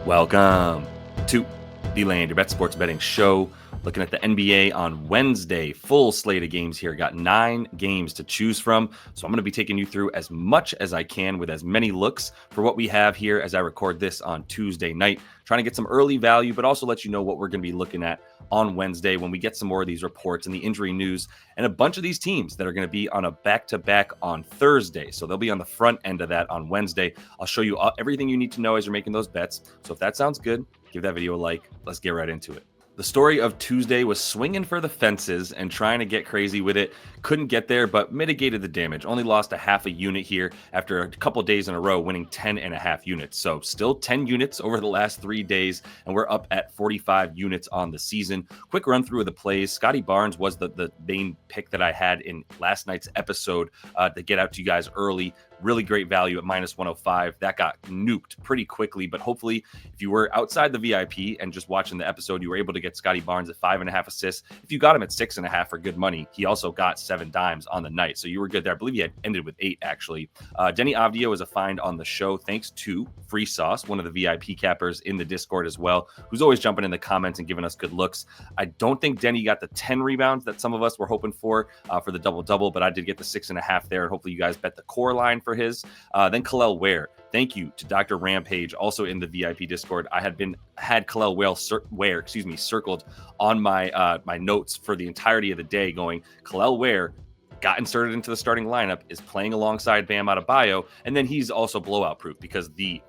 Welcome to the Land Your Bet Sports Betting Show. Looking at the NBA on Wednesday, full slate of games here. Got 9 games to choose from. So I'm going to be taking you through as much as I can with as many looks for what we have here as I record this on Tuesday night. Trying to get some early value, but also let you know what we're going to be looking at on Wednesday when we get some more of these reports and the injury news and a bunch of these teams that are going to be on a back-to-back on Thursday. So they'll be on the front end of that on Wednesday. I'll show you everything you need to know as you're making those bets. So if that sounds good, give that video a like. Let's get right into it. The story of Tuesday was swinging for the fences and trying to get crazy with it. Couldn't get there, but mitigated the damage. Only lost a half a unit here after a couple days in a row, winning 10.5 units. So still 10 units over the last 3 days, and we're up at 45 units on the season. Quick run through of the plays. Scotty Barnes was the main pick that I had in last night's episode to get out to you guys early. Really great value at minus 105. That got nuked pretty quickly, but hopefully if you were outside the VIP and just watching the episode, you were able to get Scotty Barnes at 5.5 assists. If you got him at 6.5 for good money, he also got 7 dimes on the night. So you were good there. I believe he had ended with 8 actually. Denny Avdia was a find on the show thanks to Free Sauce, one of the VIP cappers in the Discord as well, who's always jumping in the comments and giving us good looks. I don't think Denny got the 10 rebounds that some of us were hoping for the double-double, but I did get the 6.5 there, and hopefully you guys bet the core line for his. Then Kalel Ware. Thank you to Dr. Rampage, also in the VIP Discord. I had Kalel Ware, circled on my my notes for the entirety of the day, going Kalel Ware got inserted into the starting lineup, is playing alongside Bam Adebayo, and then he's also blowout proof because the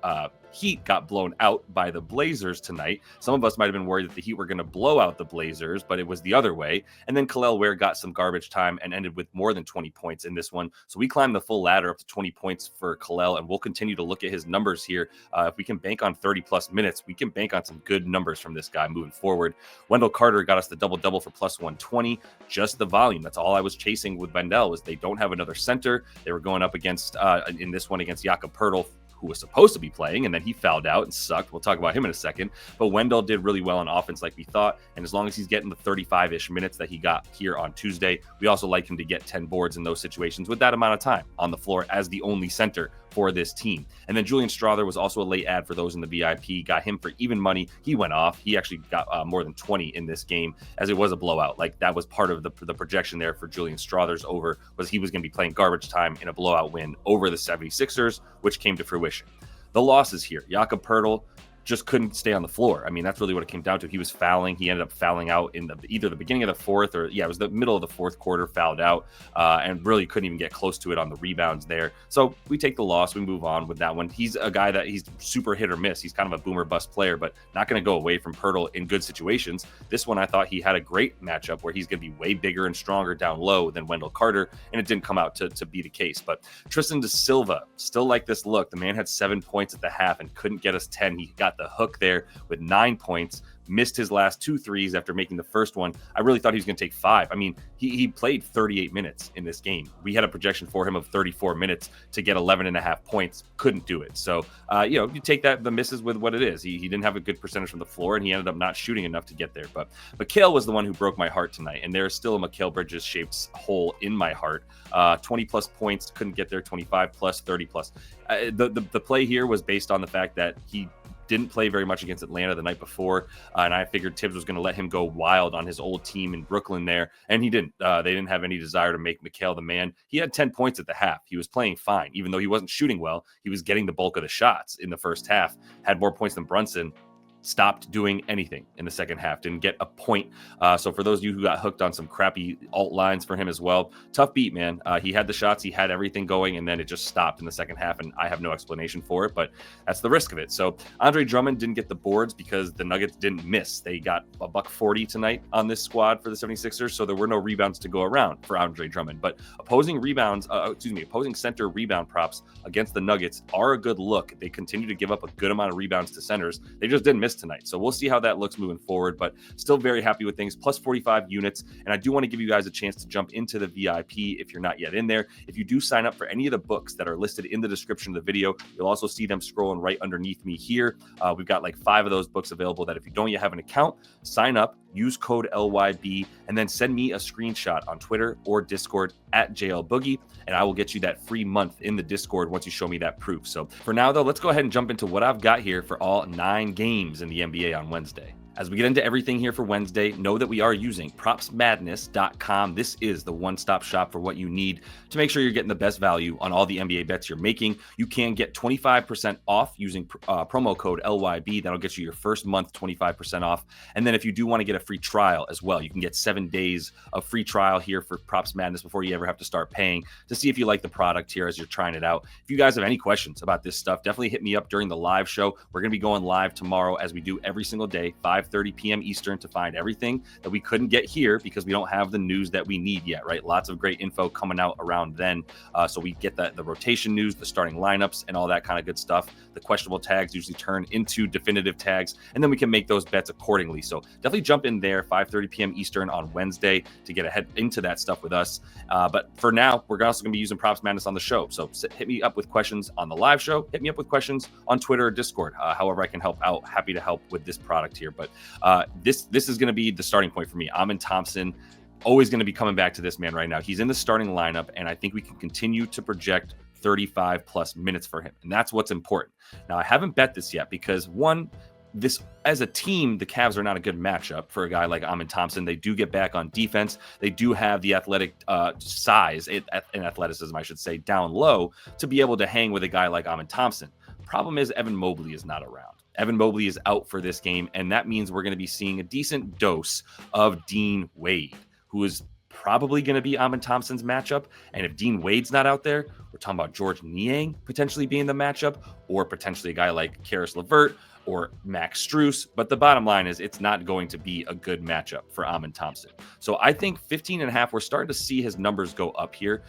Heat got blown out by the Blazers tonight. Some of us might have been worried that the Heat were going to blow out the Blazers, but it was the other way. And then Kalel Ware got some garbage time and ended with more than 20 points in this one. So we climbed the full ladder up to 20 points for Kalel, and we'll continue to look at his numbers here. If we can bank on 30-plus minutes, we can bank on some good numbers from this guy moving forward. Wendell Carter got us the double-double for plus 120. Just the volume. That's all I was chasing with Wendell, was they don't have another center. They were going up against, in this one, against Jakob Poeltl, who was supposed to be playing, and then he fouled out and sucked. We'll talk about him in a second. But Wendell did really well on offense like we thought, and as long as he's getting the 35-ish minutes that he got here on Tuesday, we also like him to get 10 boards in those situations with that amount of time on the floor as the only center for this team. And then Julian Strawther was also a late ad for those in the VIP. Got him for even money. He went off. He actually got more than 20 in this game, as it was a blowout. Like, that was part of the projection there for Julian Strawther's over, was he was going to be playing garbage time in a blowout win over the 76ers, which came to fruition. The losses here, Jakob Poeltl just couldn't stay on the floor. I mean, that's really what it came down to. He was fouling. He ended up fouling out in either the beginning of the fourth or, it was the middle of the fourth quarter, fouled out, and really couldn't even get close to it on the rebounds there. So we take the loss. We move on with that one. He's a guy that he's super hit or miss. He's kind of a boomer bust player, but not going to go away from Poeltl in good situations. This one, I thought he had a great matchup where he's going to be way bigger and stronger down low than Wendell Carter, and it didn't come out to be the case. But Tristan da Silva, still like this look. The man had 7 points at the half and couldn't get us 10. He got the hook there with 9 points, missed his last 2 threes after making the first one. I really thought he was going to take 5. I mean, he played 38 minutes in this game. We had a projection for him of 34 minutes to get 11.5 points. Couldn't do it. So, you take the misses with what it is. He didn't have a good percentage from the floor, and he ended up not shooting enough to get there. But Mikal was the one who broke my heart tonight, and there's still a Mikal Bridges-shaped hole in my heart. 20-plus points, couldn't get there. 25-plus, 30-plus. The play here was based on the fact that he didn't play very much against Atlanta the night before, and I figured Tibbs was going to let him go wild on his old team in Brooklyn there, and he didn't. They didn't have any desire to make Mikal the man. He had 10 points at the half. He was playing fine. Even though he wasn't shooting well, he was getting the bulk of the shots in the first half, had more points than Brunson. Stopped doing anything in the second half, didn't get a point. So for those of you who got hooked on some crappy alt lines for him as well, tough beat, man. He had the shots, he had everything going, and then it just stopped in the second half, and I have no explanation for it, but that's the risk of it. So Andre Drummond didn't get the boards because the Nuggets didn't miss. They got a $140 tonight on this squad for the 76ers, so there were no rebounds to go around for Andre Drummond. But opposing center rebound props against the Nuggets are a good look. They continue to give up a good amount of rebounds to centers. They just didn't miss tonight. So we'll see how that looks moving forward, but still very happy with things. Plus 45 units. And I do want to give you guys a chance to jump into the VIP if you're not yet in there. If you do sign up for any of the books that are listed in the description of the video, you'll also see them scrolling right underneath me here. We've got like 5 of those books available that if you don't yet have an account, sign up. use code LYB, and then send me a screenshot on Twitter or Discord at JLBoogie, and I will get you that free month in the Discord once you show me that proof. So for now, though, let's go ahead and jump into what I've got here for all 9 games in the NBA on Wednesday. As we get into everything here for Wednesday, know that we are using propsmadness.com. This is the one-stop shop for what you need to make sure you're getting the best value on all the NBA bets you're making. You can get 25% off using promo code LYB. That'll get you your first month 25% off. And then if you do want to get a free trial as well, you can get 7 days of free trial here for Props Madness before you ever have to start paying to see if you like the product here as you're trying it out. If you guys have any questions about this stuff, definitely hit me up during the live show. We're going to be going live tomorrow as we do every single day, 5:30 p.m. Eastern, to find everything that we couldn't get here because we don't have the news that we need yet, right? Lots of great info coming out around then. So we get the rotation news, the starting lineups, and all that kind of good stuff. The questionable tags usually turn into definitive tags, and then we can make those bets accordingly. So definitely jump in there, 5:30 p.m. Eastern on Wednesday to get ahead into that stuff with us. But for now, we're also going to be using Props Madness on the show. So hit me up with questions on the live show. Hit me up with questions on Twitter or Discord. However I can help out, happy to help with this product here. But this is going to be the starting point for me. Amen Thompson, always going to be coming back to this man right now. He's in the starting lineup, and I think we can continue to project 35 plus minutes for him. And that's what's important. Now, I haven't bet this yet because this as a team, the Cavs are not a good matchup for a guy like Amen Thompson. They do get back on defense. They do have the athletic size and athleticism, I should say, down low to be able to hang with a guy like Amen Thompson. Problem is Evan Mobley is not around. Evan Mobley is out for this game, and that means we're going to be seeing a decent dose of Dean Wade, who is probably going to be Amen Thompson's matchup. And if Dean Wade's not out there, we're talking about George Niang potentially being the matchup, or potentially a guy like Karis LeVert or Max Strus. But the bottom line is it's not going to be a good matchup for Amen Thompson. So I think 15.5, we're starting to see his numbers go up here.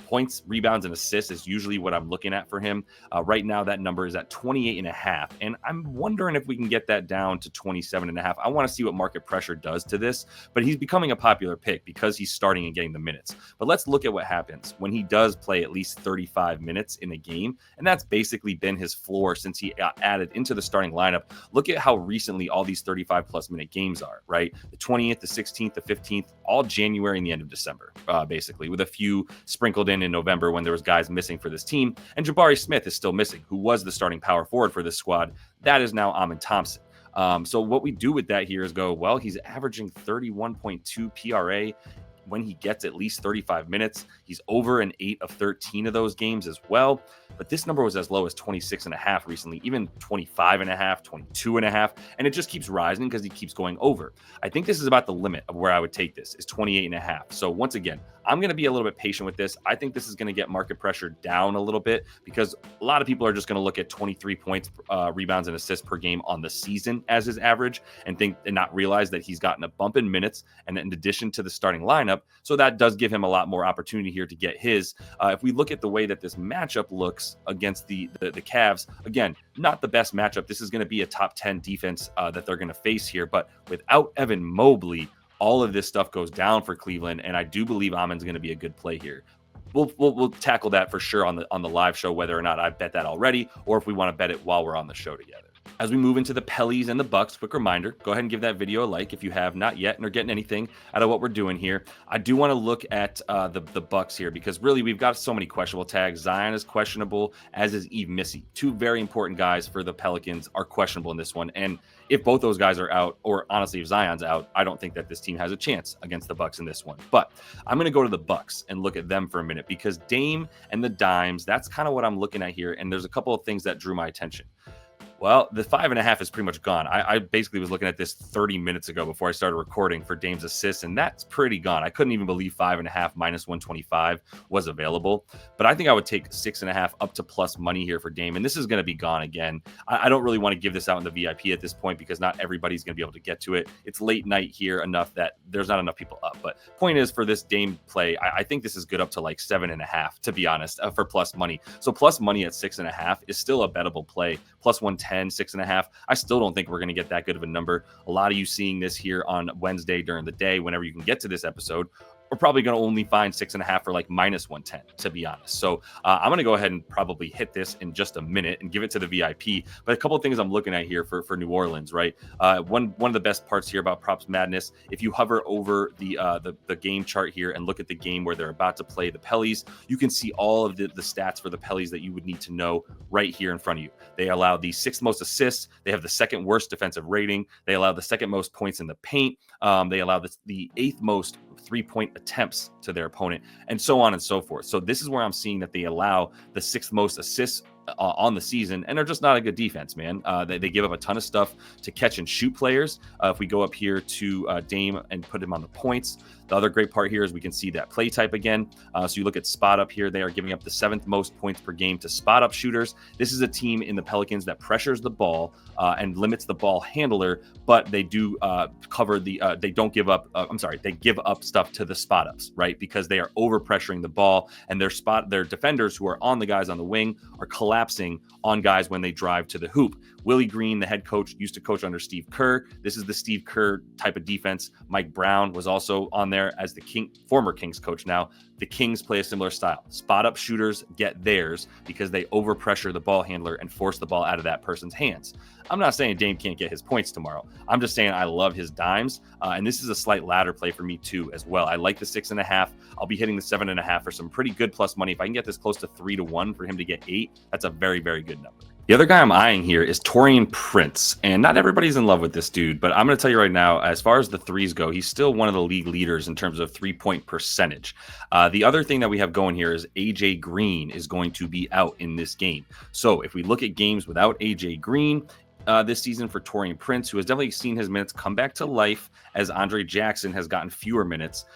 Points, rebounds, and assists is usually what I'm looking at for him. Right now, that number is at 28.5. And I'm wondering if we can get that down to 27.5. I want to see what market pressure does to this, but he's becoming a popular pick because he's starting and getting the minutes. But let's look at what happens when he does play at least 35 minutes in a game. And that's basically been his floor since he got added into the starting lineup. Look at how recently all these 35 plus minute games are, right? The 20th, the 16th, the 15th, all January and the end of December, basically, with a few sprinkled in November when there was guys missing for this team. And Jabari Smith is still missing, who was the starting power forward for this squad. That is now Amen Thompson. So what we do with that here is go, well, he's averaging 31.2 PRA when he gets at least 35 minutes. He's over an 8 of 13 of those games as well. But this number was as low as 26.5 recently, even 25.5, 22.5. And it just keeps rising because he keeps going over. I think this is about the limit of where I would take this, is 28.5. So once again, I'm going to be a little bit patient with this. I think this is going to get market pressure down a little bit because a lot of people are just going to look at 23 points, rebounds, and assists per game on the season as his average and not realize that he's gotten a bump in minutes and in addition to the starting lineup. So that does give him a lot more opportunity here to get his. If we look at the way that this matchup looks against the Cavs, again, not the best matchup. This is going to be a top 10 defense that they're going to face here. But without Evan Mobley, all of this stuff goes down for Cleveland, and I do believe Amen's going to be a good play here. We'll tackle that for sure on the live show, whether or not I bet that already, or if we want to bet it while we're on the show together. As we move into the Pellies and the Bucks, quick reminder, go ahead and give that video a like if you have not yet and are getting anything out of what we're doing here. I do want to look at the Bucks here because really we've got so many questionable tags. Zion is questionable, as is Yves Missy. Two very important guys for the Pelicans are questionable in this one. And if both those guys are out, or honestly, if Zion's out, I don't think that this team has a chance against the Bucks in this one. But I'm going to go to the Bucks and look at them for a minute because Dame and the Dimes, that's kind of what I'm looking at here. And there's a couple of things that drew my attention. Well, the 5.5 is pretty much gone. I basically was looking at this 30 minutes ago before I started recording for Dame's assists, and that's pretty gone. I couldn't even believe 5.5 minus 125 was available. But I think I would take 6.5 up to plus money here for Dame, and this is going to be gone again. I don't really want to give this out in the VIP at this point because not everybody's going to be able to get to it. It's late night here enough that there's not enough people up. But point is, for this Dame play, I think this is good up to like 7.5, to be honest, for plus money. So plus money at 6.5 is still a bettable play. Plus 110, 6.5. I still don't think we're going to get that good of a number. A lot of you seeing this here on Wednesday during the day, whenever you can get to this episode, we're probably going to only find 6.5 for like -110, to be honest. So I'm going to go ahead and probably hit this in just a minute and give it to the VIP. But a couple of things I'm looking at here for New Orleans, right? One of the best parts here about Props Madness, if you hover over the game chart here and look at the game where they're about to play the Pellies, you can see all of the stats for the Pellies that you would need to know right here in front of you. They allow the 6th most assists. They have the 2nd worst defensive rating. They allow the 2nd most points in the paint. They allow the 8th most 3-point attempts to their opponent, and so on and so forth. So this is where I'm seeing that they allow the 6th most assists on the season, and they're just not a good defense, man. They give up a ton of stuff to catch and shoot players. If we go up here to Dame and put him on the points, the other great part here is we can see that play type again. So you look at spot up here, they are giving up the 7th most points per game to spot up shooters. This is a team in the Pelicans that pressures the ball and limits the ball handler, but they do cover they don't give up, they give up stuff to the spot ups, right? Because they are over pressuring the ball, and their defenders who are on the guys on the wing are collapsing on guys when they drive to the hoop. Willie Green, the head coach, used to coach under Steve Kerr. This is the Steve Kerr type of defense. Mike Brown was also on there as the former Kings coach now. The Kings play a similar style. Spot up shooters get theirs because they overpressure the ball handler and force the ball out of that person's hands. I'm not saying Dame can't get his points tomorrow. I'm just saying I love his dimes. And this is a slight ladder play for me too as well. I like the 6.5. I'll be hitting the 7.5 for some pretty good plus money. If I can get this close to 3-1 for him to get 8, that's a very, very good number. The other guy I'm eyeing here is Taurean Prince, and not everybody's in love with this dude, but I'm going to tell you right now, as far as the threes go, he's still one of the league leaders in terms of 3-point percentage. The other thing that we have going here is AJ Green is going to be out in this game. So if we look at games without AJ Green, this season for Taurean Prince, who has definitely seen his minutes come back to life as Andre Jackson has gotten fewer minutes.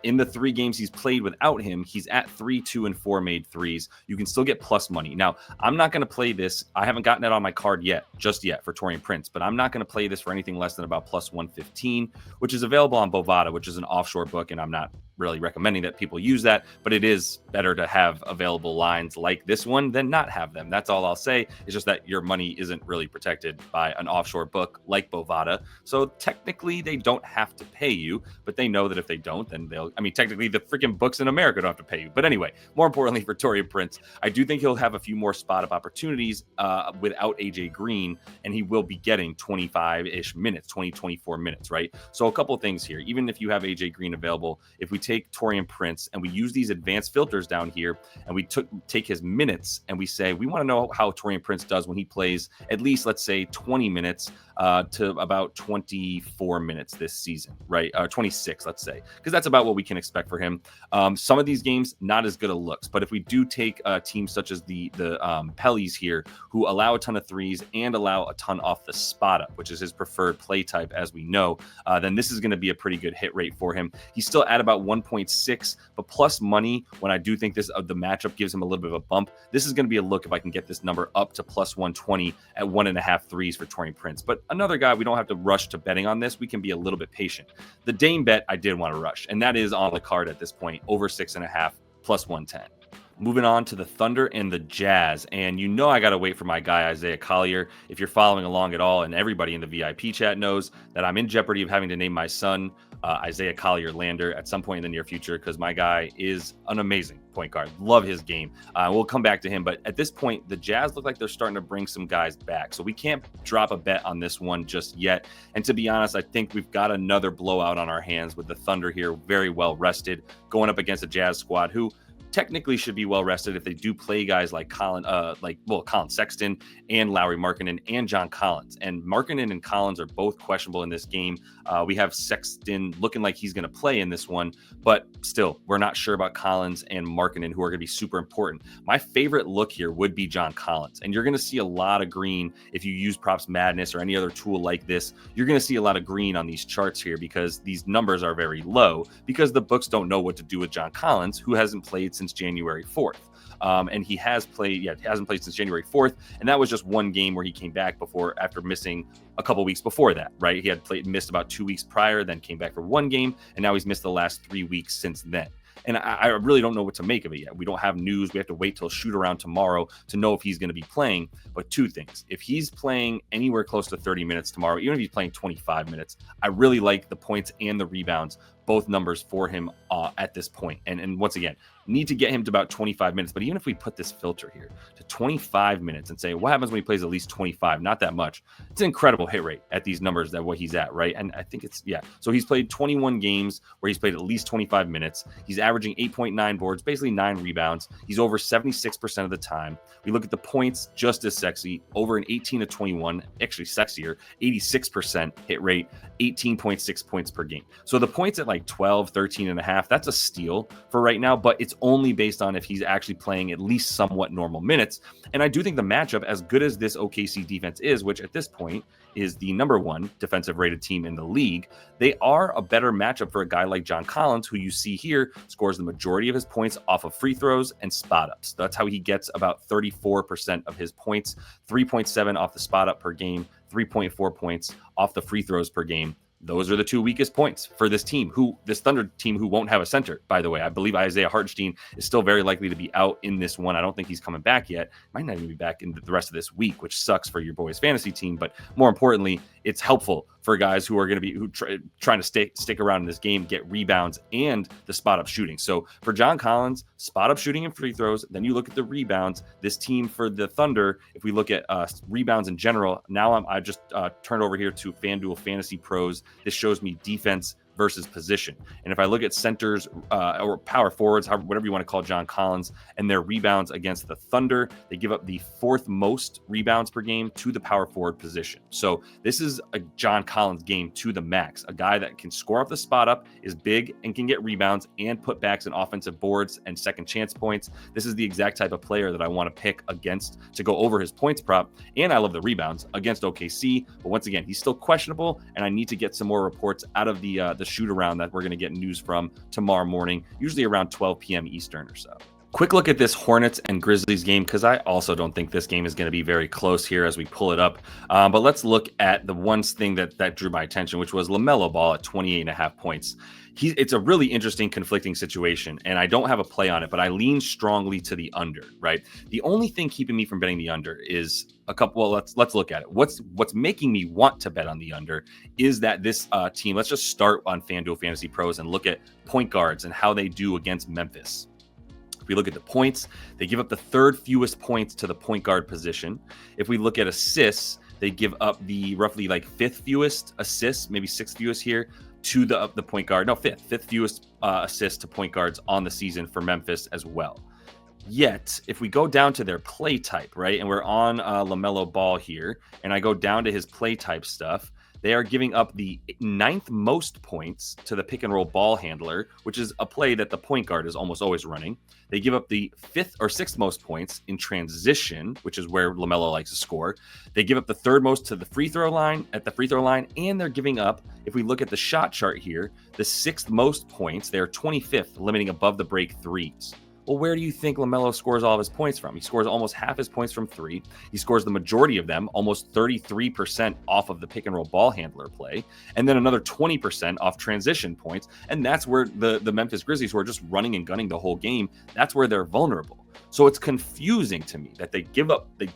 In the 3 games he's played without him, he's at 3, 2, and 4 made threes. You can still get plus money. Now, I'm not going to play this. I haven't gotten it on my card just yet for Taurean Prince, but I'm not going to play this for anything less than about plus 115, which is available on Bovada, which is an offshore book, and I'm not really recommending that people use that, but it is better to have available lines like this one than not have them. That's all I'll say. It's just that your money isn't really protected by an offshore book like Bovada. So technically they don't have to pay you, but they know that if they don't, then technically the freaking books in America don't have to pay you. But anyway, more importantly for Taurean Prince, I do think he'll have a few more spot up opportunities without AJ Green, and he will be getting 25-ish minutes, 24 minutes, right? So a couple of things here. Even if you have AJ Green available, if we take Taurean Prince and we use these advanced filters down here and we take his minutes and we say we want to know how Taurean Prince does when he plays at least, let's say, 20 minutes to about 24 minutes this season, right? 26, let's say, because that's about what we can expect for him. Some of these games, not as good a looks, but if we do take teams such as the Pellies here, who allow a ton of threes and allow a ton off the spot up, which is his preferred play type, as we know, then this is going to be a pretty good hit rate for him. He's still at about 1.6, but plus money, when I do think the matchup gives him a little bit of a bump, this is going to be a look if I can get this number up to plus 120 at 1.5 threes for Taurean Prince. But another guy, we don't have to rush to betting on this. We can be a little bit patient. The Dame bet I did want to rush, and that is on the card at this point, over 6.5 plus 110. Moving on to the Thunder and the Jazz, and I got to wait for my guy Isaiah Collier. If you're following along at all, and everybody in the VIP chat knows that I'm in jeopardy of having to name my son Isaiah Collier Lander at some point in the near future, because my guy is an amazing point guard. Love his game. We'll come back to him, but at this point, the Jazz look like they're starting to bring some guys back, so we can't drop a bet on this one just yet. And to be honest, I think we've got another blowout on our hands with the Thunder here, very well rested, going up against a Jazz squad who technically should be well rested if they do play guys like Colin Sexton and Lauri Markkanen and John Collins. And Markkanen and Collins are both questionable in this game. We have Sexton looking like he's going to play in this one, but still, we're not sure about Collins and Markkanen, who are going to be super important. My favorite look here would be John Collins, and you're going to see a lot of green if you use Props Madness or any other tool like this. You're going to see a lot of green on these charts here because these numbers are very low because the books don't know what to do with John Collins, who hasn't played since January 4th. And he hasn't played since January 4th. And that was just one game where he came back after missing a couple weeks before that, right? He had missed about 2 weeks prior, then came back for one game. And now he's missed the last 3 weeks since then. And I really don't know what to make of it yet. We don't have news. We have to wait till shoot around tomorrow to know if he's going to be playing. But two things: if he's playing anywhere close to 30 minutes tomorrow, even if he's playing 25 minutes, I really like the points and the rebounds, both numbers for him at this point. And once again, need to get him to about 25 minutes. But even if we put this filter here to 25 minutes and say, what happens when he plays at least 25? Not that much. It's an incredible hit rate at these numbers that what he's at, right? And I think it's, yeah. So he's played 21 games where he's played at least 25 minutes. He's averaging 8.9 boards, basically 9 rebounds. He's over 76% of the time. We look at the points, just as sexy, over an 18 to 21, actually sexier, 86% hit rate, 18.6 points per game. So the points at like 12, 13 and a half, that's a steal for right now, but it's only based on if he's actually playing at least somewhat normal minutes. And I do think the matchup, as good as this OKC defense is, which at this point is the number 1 defensive rated team in the league, they are a better matchup for a guy like John Collins, who you see here scores the majority of his points off of free throws and spot ups. That's how he gets about 34% of his points, 3.7 off the spot up per game, 3.4 points off the free throws per game. Those are the 2 weakest points for this team, this Thunder team, who won't have a center, by the way. I believe Isaiah Hartenstein is still very likely to be out in this one. I don't think he's coming back yet. Might not even be back in the rest of this week, which sucks for your boys' fantasy team. But more importantly, it's helpful for guys who are going to be trying to stick around in this game, get rebounds and the spot up shooting. So for John Collins, spot up shooting and free throws. Then you look at the rebounds. This team for the Thunder, if we look at rebounds in general, now I just turned over here to FanDuel Fantasy Pros. This shows me defense versus position. And if I look at centers or power forwards, whatever you want to call John Collins, and their rebounds against the Thunder, they give up the 4th most rebounds per game to the power forward position. So this is a John Collins game to the max. A guy that can score off the spot up, is big, and can get rebounds and put backs and offensive boards and second chance points. This is the exact type of player that I want to pick against to go over his points prop. And I love the rebounds against OKC. But once again, he's still questionable, and I need to get some more reports out of the shoot around that we're going to get news from tomorrow morning, usually around 12 p.m. Eastern or so. Quick look at this Hornets and Grizzlies game, because I also don't think this game is going to be very close here as we pull it up. But let's look at the one thing that drew my attention, which was LaMelo Ball at 28.5 points. It's a really interesting, conflicting situation, and I don't have a play on it, but I lean strongly to the under, right? The only thing keeping me from betting the under is a couple. Well, let's look at it. What's making me want to bet on the under is that this team. Let's just start on FanDuel Fantasy Pros and look at point guards and how they do against Memphis. If we look at the points, they give up the 3rd fewest points to the point guard position. If we look at assists, they give up the roughly like 5th fewest assists, maybe 6th fewest here to the point guard. No, 5th fewest assists to point guards on the season for Memphis as well. Yet, if we go down to their play type, right, and we're on LaMelo Ball here, and I go down to his play type stuff, they are giving up the 9th most points to the pick and roll ball handler, which is a play that the point guard is almost always running. They give up the 5th or 6th most points in transition, which is where LaMelo likes to score. They give up the 3rd most to the free throw line, and they're giving up, if we look at the shot chart here, the 6th most points. They are 25th, limiting above the break threes. Well, where do you think LaMelo scores all of his points from? He scores almost half his points from 3. He scores the majority of them, almost 33% off of the pick and roll ball handler play, and then another 20% off transition points. And that's where the Memphis Grizzlies, who are just running and gunning the whole game, that's where they're vulnerable. So it's confusing to me that they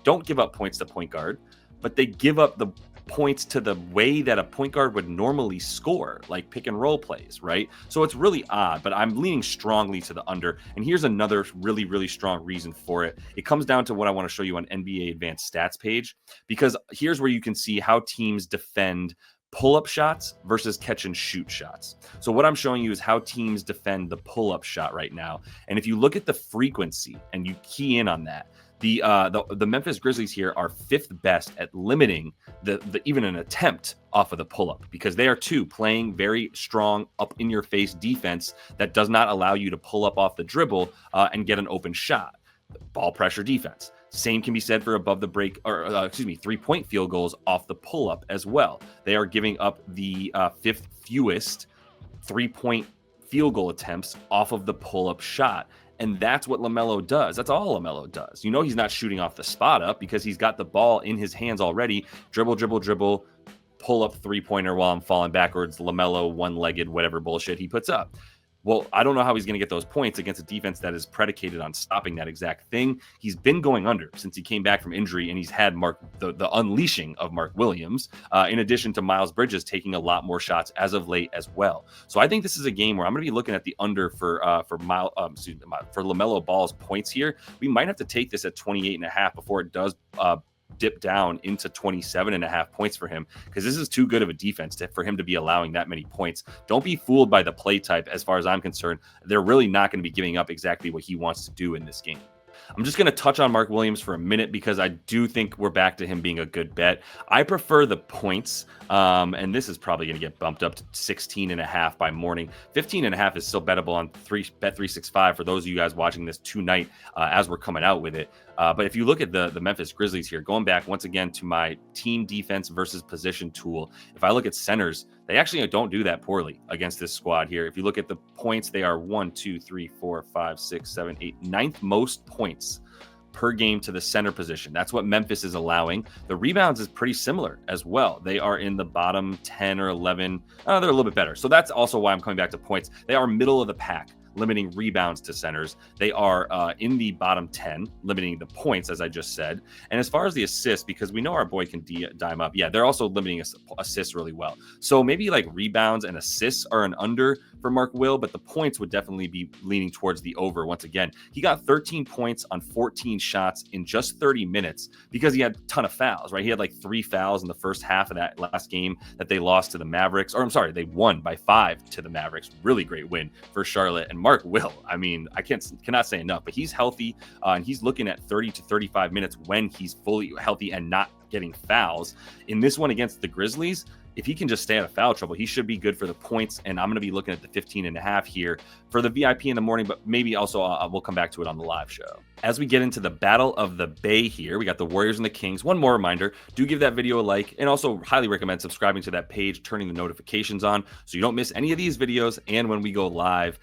don't give up points to point guard, but they give up the points to the way that a point guard would normally score, like pick and roll plays, right? So it's really odd, but I'm leaning strongly to the under. And here's another really, really strong reason for it. It comes down to what I want to show you on NBA Advanced Stats page, because here's where you can see how teams defend pull-up shots versus catch and shoot shots. So what I'm showing you is how teams defend the pull-up shot right now. And if you look at the frequency and you key in on that, the Memphis Grizzlies here are 5th best at limiting the even an attempt off of the pull-up, because they are playing very strong up in your face defense that does not allow you to pull up off the dribble and get an open shot. Ball pressure defense. Same can be said for above the break, or 3-point field goals off the pull-up as well. They are giving up the 5th fewest 3-point field goal attempts off of the pull-up shot. And that's what LaMelo does. That's all LaMelo does. You know he's not shooting off the spot up because he's got the ball in his hands already. Dribble, pull up 3-pointer while I'm falling backwards. LaMelo one-legged, whatever bullshit he puts up. Well, I don't know how he's going to get those points against a defense that is predicated on stopping that exact thing. He's been going under since he came back from injury, and he's had the unleashing of Mark Williams, in addition to Miles Bridges taking a lot more shots as of late as well. So I think this is a game where I'm going to be looking at the under for LaMelo Ball's points here. We might have to take this at 28.5 before it does dip down into 27.5 points for him, because this is too good of a defense for him to be allowing that many points. Don't be fooled by the play type. As far as I'm concerned, they're really not going to be giving up exactly what he wants to do in this game. I'm just going to touch on Mark Williams for a minute because I do think we're back to him being a good bet. I prefer the points, and this is probably going to get bumped up to 16.5 by morning. 15.5 is still bettable on Bet365 for those of you guys watching this tonight as we're coming out with it. But if you look at the Memphis Grizzlies here, going back once again to my team defense versus position tool, if I look at centers, they actually don't do that poorly against this squad here. If you look at the points, they are 1, 2, 3, 4, 5, 6, 7, 8, ninth most points per game to the center position. That's what Memphis is allowing. The rebounds is pretty similar as well. They are in the bottom 10 or 11. They're a little bit better. So that's also why I'm coming back to points. They are middle of the pack, limiting rebounds to centers. They are in the bottom 10, limiting the points, as I just said. And as far as the assists, because we know our boy can dime up, yeah, they're also limiting assists really well. So maybe like rebounds and assists are an under for Mark Will, but the points would definitely be leaning towards the over. Once again, he got 13 points on 14 shots in just 30 minutes because he had a ton of fouls, right? He had like 3 fouls in the first half of that last game that they lost to the Mavericks, or I'm sorry, they won by 5 to the Mavericks. Really great win for Charlotte. And Mark Will, I mean, I cannot say enough, but he's healthy, and he's looking at 30 to 35 minutes when he's fully healthy and not getting fouls. In this one against the Grizzlies, if he can just stay out of foul trouble, he should be good for the points. And I'm going to be looking at the 15.5 here for the VIP in the morning, but maybe also we'll come back to it on the live show. As we get into the Battle of the Bay here, we got the Warriors and the Kings. One more reminder, do give that video a like, and also highly recommend subscribing to that page, turning the notifications on so you don't miss any of these videos and when we go live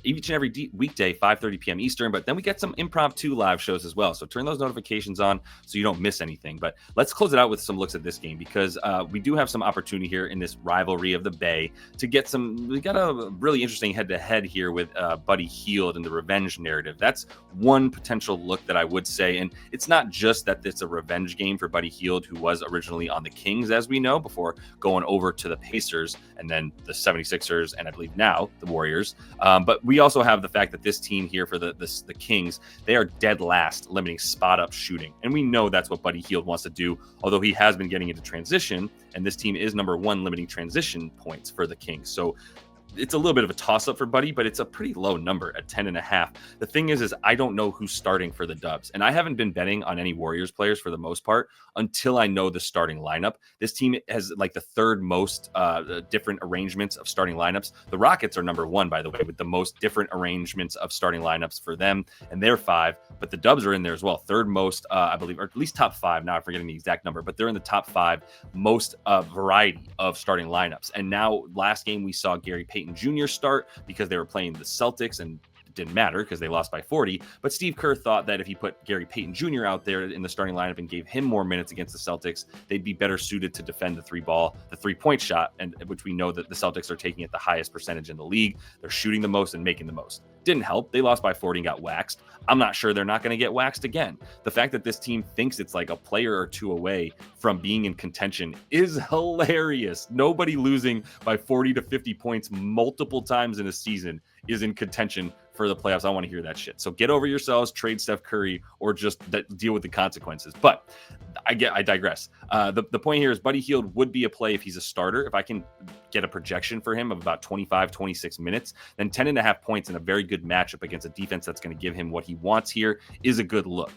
each and every weekday, 5:30 p.m. Eastern. But then we get some impromptu live shows as well. So turn those notifications on so you don't miss anything. But let's close it out with some looks at this game because we do have some opportunity here in this rivalry of the Bay to get some. We got a really interesting head-to-head here with Buddy Hield and the revenge narrative. That's one potential look that I would say. And it's not just that it's a revenge game for Buddy Hield, who was originally on the Kings, as we know, before going over to the Pacers and then the 76ers, and I believe now the Warriors. But we also have the fact that this team here for the Kings, they are dead last, limiting spot-up shooting. And we know that's what Buddy Hield wants to do, although he has been getting into transition, and this team is number 1 limiting transition points for the Kings. So it's a little bit of a toss-up for Buddy, but it's a pretty low number at 10.5. The thing is I don't know who's starting for the Dubs, and I haven't been betting on any Warriors players for the most part until I know the starting lineup. This team has like the third most different arrangements of starting lineups. The Rockets are number 1, by the way, with the most different arrangements of starting lineups for them, and they're 5. But the Dubs are in there as well, third most, I believe, or at least top 5. Now I'm forgetting the exact number, but they're in the top 5 most variety of starting lineups. And now last game we saw Gary Payton Jr. start because they were playing the Celtics, and it didn't matter because they lost by 40. But Steve Kerr thought that if he put Gary Payton Jr. out there in the starting lineup and gave him more minutes against the Celtics, they'd be better suited to defend the three-point shot, and which we know that the Celtics are taking at the highest percentage in the league. They're shooting the most and making the most. Didn't help. They lost by 40 and got waxed. I'm not sure they're not going to get waxed again. The fact that this team thinks it's like a player or two away from being in contention is hilarious. Nobody losing by 40 to 50 points multiple times in a season is in contention for the playoffs. I want to hear that shit. So get over yourselves, trade Steph Curry, or just deal with the consequences. But I digress. The point here is Buddy Hield would be a play if he's a starter. If I can get a projection for him of about 25, 26 minutes, then 10.5 points in a very good matchup against a defense that's going to give him what he wants here is a good look.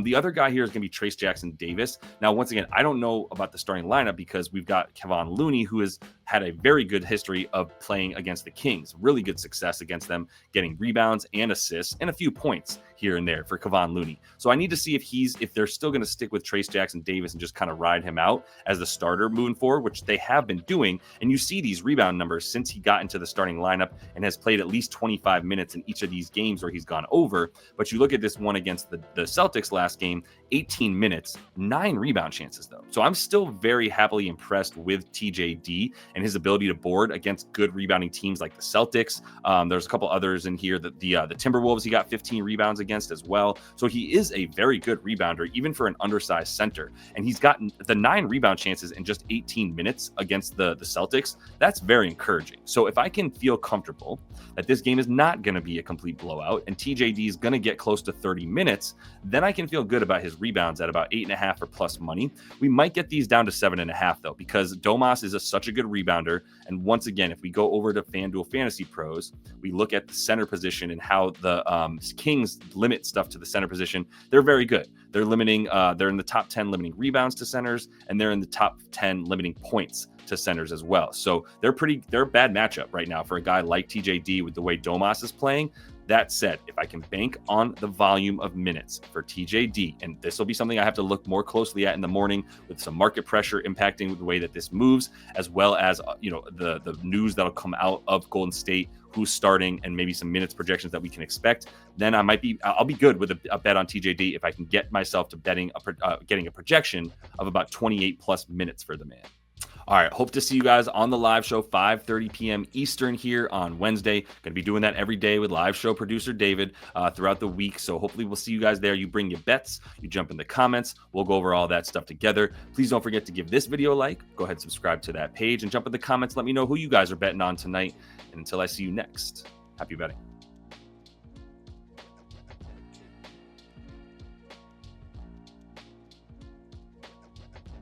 The other guy here is going to be Trace Jackson Davis. Now, once again, I don't know about the starting lineup because we've got Kevon Looney, who has had a very good history of playing against the Kings. Really good success against them, getting rebounds and assists and a few points here and there for Kevon Looney. So I need to see if they're still going to stick with Trace Jackson Davis and just kind of ride him out as the starter moving forward, which they have been doing. And you see these rebound numbers since he got into the starting lineup and has played at least 25 minutes in each of these games where he's gone over. But you look at this one against the Celtics last game, 18 minutes, 9 rebound chances though. So I'm still very happily impressed with TJD and his ability to board against good rebounding teams like the Celtics. There's a couple others in here that the Timberwolves, he got 15 rebounds against as well. So he is a very good rebounder, even for an undersized center. And he's gotten the 9 rebound chances in just 18 minutes against the Celtics. That's very encouraging. So if I can feel comfortable that this game is not going to be a complete blowout and TJD is going to get close to 30 minutes, then I can feel good about his rebounds at about 8.5 or plus money. We might get these down to 7.5 though, because Domas is such a good rebounder. And once again, if we go over to FanDuel Fantasy Pros, we look at the center position and how the Kings limit stuff to the center position. They're very good. They're limiting, they're in the top 10 limiting rebounds to centers, and they're in the top 10 limiting points to centers as well. So they're a bad matchup right now for a guy like TJD with the way Domas is playing. That said, if I can bank on the volume of minutes for TJD, and this will be something I have to look more closely at in the morning with some market pressure impacting the way that this moves, as well as the news that'll come out of Golden State, who's starting, and maybe some minutes projections that we can expect, then I'll be good with a bet on TJD if I can get myself to getting a projection of about 28 plus minutes for the man. All right, hope to see you guys on the live show, 5:30 p.m. Eastern here on Wednesday. Going to be doing that every day with live show producer David throughout the week. So hopefully we'll see you guys there. You bring your bets, you jump in the comments. We'll go over all that stuff together. Please don't forget to give this video a like. Go ahead and subscribe to that page and jump in the comments. Let me know who you guys are betting on tonight. And until I see you next, happy betting.